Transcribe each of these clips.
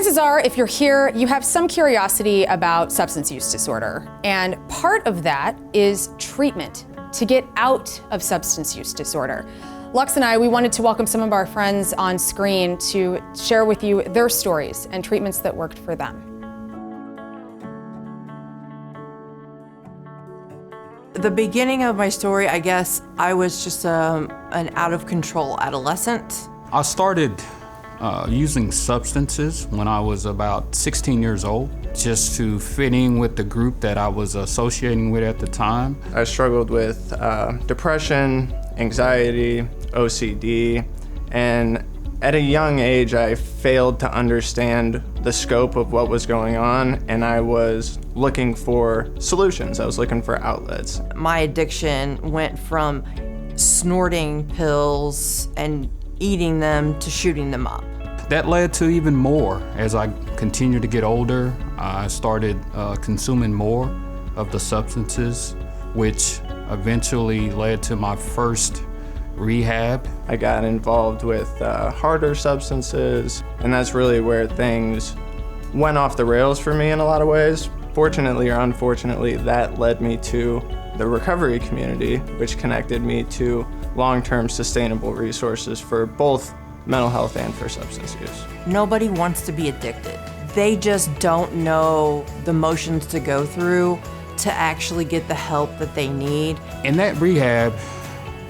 Chances are, if you're here, you have some curiosity about substance use disorder. And part of that is treatment to get out of substance use disorder. Lux and I, we wanted to welcome some of our friends on screen to share with you their stories and treatments that worked for them. The beginning of my story, I guess, I was just an out-of-control adolescent. I started using substances when I was about 16 years old, just to fit in with the group that I was associating with at the time. I struggled with depression, anxiety, OCD, and at a young age I failed to understand the scope of what was going on, and I was looking for solutions. I was looking for outlets. My addiction went from snorting pills and eating them to shooting them up. That led to even more. As I continued to get older, I started consuming more of the substances, which eventually led to my first rehab. I got involved with harder substances, and that's really where things went off the rails for me in a lot of ways. Fortunately or unfortunately, that led me to the recovery community, which connected me to long-term sustainable resources for both mental health and for substance use. Nobody wants to be addicted. They just don't know the motions to go through to actually get the help that they need. In that rehab,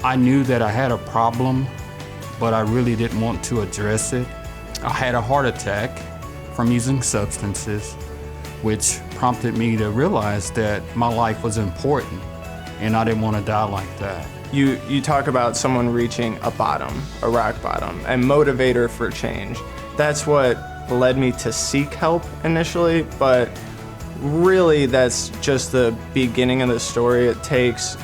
I knew that I had a problem, but I really didn't want to address it. I had a heart attack from using substances, which prompted me to realize that my life was important and I didn't want to die like that. You talk about someone reaching a bottom, a rock bottom, a motivator for change. That's what led me to seek help initially, but really that's just the beginning of the story. It takes,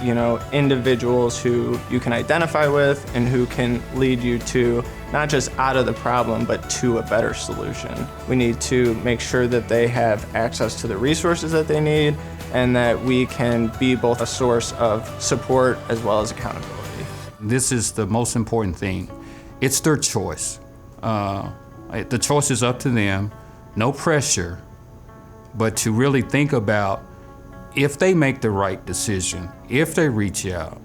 individuals who you can identify with and who can lead you to not just out of the problem, but to a better solution. We need to make sure that they have access to the resources that they need, and that we can be both a source of support as well as accountability. This is the most important thing. It's their choice. The choice is up to them, no pressure, but to really think about if they make the right decision, if they reach out,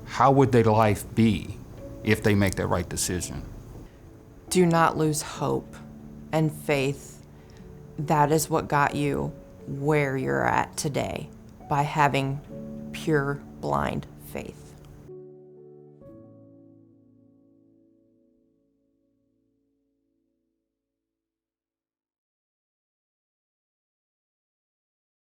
how would their life be if they make that right decision? Do not lose hope and faith. That is what got you where you're at today, by having pure, blind faith.